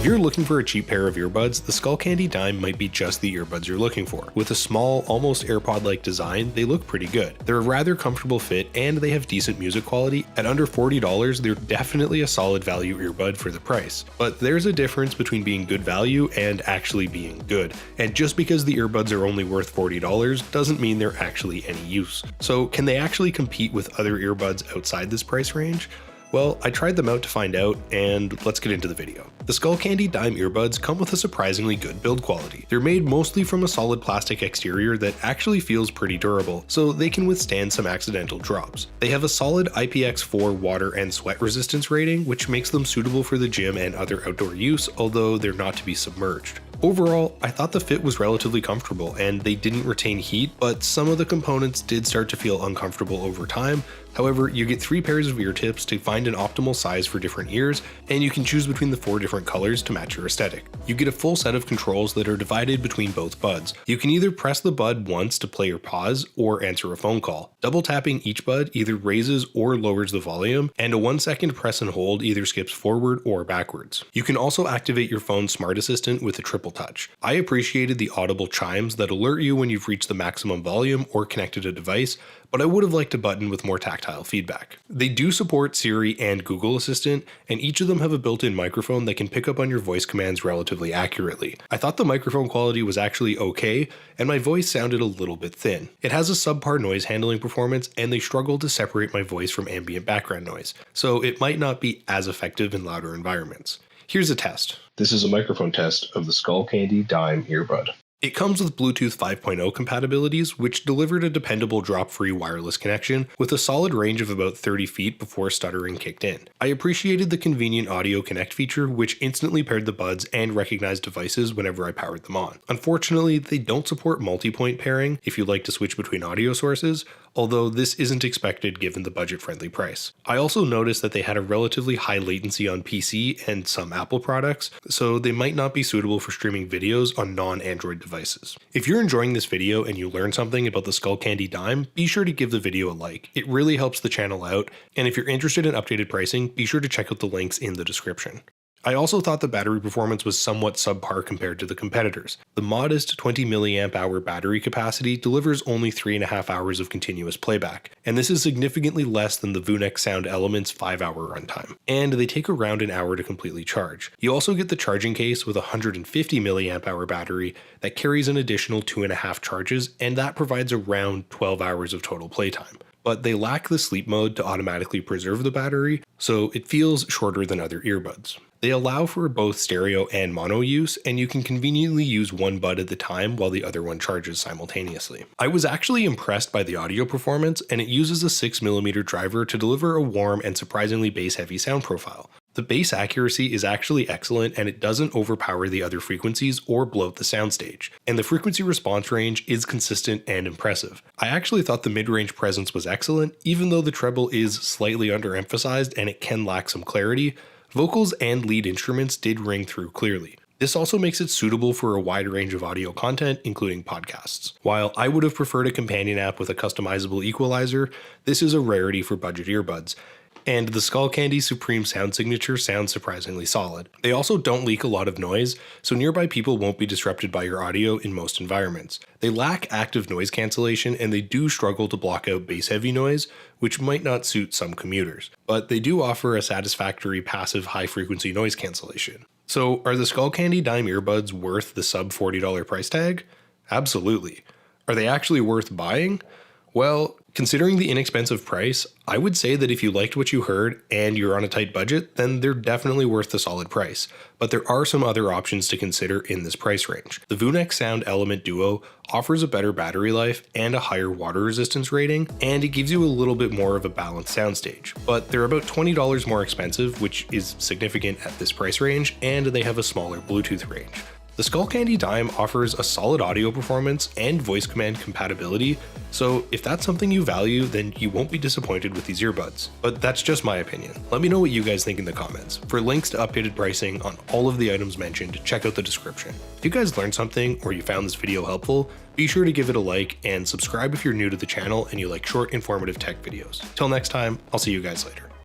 If you're looking for a cheap pair of earbuds, the Skullcandy Dime might be just the earbuds you're looking for. With a small, almost AirPod-like design, they look pretty good. They're a rather comfortable fit and they have decent music quality. At under $40, they're definitely a solid value earbud for the price. But there's a difference between being good value and actually being good. And just because the earbuds are only worth $40 doesn't mean they're actually any use. So can they actually compete with other earbuds outside this price range? Well, I tried them out to find out, and let's get into the video. The Skullcandy Dime earbuds come with a surprisingly good build quality. They're made mostly from a solid plastic exterior that actually feels pretty durable, so they can withstand some accidental drops. They have a solid IPX4 water and sweat resistance rating, which makes them suitable for the gym and other outdoor use, although they're not to be submerged. Overall, I thought the fit was relatively comfortable and they didn't retain heat, but some of the components did start to feel uncomfortable over time. However, you get 3 pairs of ear tips to find an optimal size for different ears, and you can choose between the 4 different colors to match your aesthetic. You get a full set of controls that are divided between both buds. You can either press the bud once to play or pause, or answer a phone call. Double tapping each bud either raises or lowers the volume, and a 1-second press and hold either skips forward or backwards. You can also activate your phone's smart assistant with a triple touch. I appreciated the audible chimes that alert you when you've reached the maximum volume or connected a device, but I would have liked a button with more tactile feedback. They do support Siri and Google Assistant, and each of them have a built-in microphone that can pick up on your voice commands relatively accurately. I thought the microphone quality was actually okay, and my voice sounded a little bit thin. It has a subpar noise handling performance, and they struggle to separate my voice from ambient background noise, so it might not be as effective in louder environments. Here's a test. This is a microphone test of the Skullcandy Dime earbud. It comes with Bluetooth 5.0 compatibilities, which delivered a dependable drop-free wireless connection with a solid range of about 30 feet before stuttering kicked in. I appreciated the convenient audio connect feature, which instantly paired the buds and recognized devices whenever I powered them on. Unfortunately, they don't support multi-point pairing if you'd like to switch between audio sources, although this isn't expected given the budget-friendly price. I also noticed that they had a relatively high latency on PC and some Apple products, so they might not be suitable for streaming videos on non-Android devices. If you're enjoying this video and you learned something about the Skullcandy Dime, be sure to give the video a like. It really helps the channel out, and if you're interested in updated pricing, be sure to check out the links in the description. I also thought the battery performance was somewhat subpar compared to the competitors. The modest 20 mAh battery capacity delivers only 3.5 hours of continuous playback, and this is significantly less than the VUNEX Sound Element's 5-hour runtime, and they take around an hour to completely charge. You also get the charging case with a 150 mAh battery that carries an additional 2.5 charges, and that provides around 12 hours of total playtime. But they lack the sleep mode to automatically preserve the battery, so it feels shorter than other earbuds. They allow for both stereo and mono use, and you can conveniently use one bud at the time while the other one charges simultaneously. I was actually impressed by the audio performance, and it uses a 6mm driver to deliver a warm and surprisingly bass-heavy sound profile. The bass accuracy is actually excellent, and it doesn't overpower the other frequencies or bloat the soundstage, and the frequency response range is consistent and impressive. I actually thought the mid-range presence was excellent, even though the treble is slightly underemphasized and it can lack some clarity. Vocals and lead instruments did ring through clearly. This also makes it suitable for a wide range of audio content, including podcasts. While I would have preferred a companion app with a customizable equalizer, this is a rarity for budget earbuds. And the Skullcandy Supreme sound signature sounds surprisingly solid. They also don't leak a lot of noise, so nearby people won't be disrupted by your audio in most environments. They lack active noise cancellation, and they do struggle to block out bass-heavy noise, which might not suit some commuters. But they do offer a satisfactory passive high-frequency noise cancellation. So are the Skullcandy Dime earbuds worth the sub $40 price tag? Absolutely. Are they actually worth buying? Well, considering the inexpensive price, I would say that if you liked what you heard and you're on a tight budget, then they're definitely worth the solid price. But there are some other options to consider in this price range. The VUNEX Sound Element Duo offers a better battery life and a higher water resistance rating, and it gives you a little bit more of a balanced soundstage. But they're about $20 more expensive, which is significant at this price range, and they have a smaller Bluetooth range. The Skullcandy Dime offers a solid audio performance and voice command compatibility, so if that's something you value, then you won't be disappointed with these earbuds. But that's just my opinion. Let me know what you guys think in the comments. For links to updated pricing on all of the items mentioned, check out the description. If you guys learned something or you found this video helpful, be sure to give it a like and subscribe if you're new to the channel and you like short, informative tech videos. Till next time, I'll see you guys later.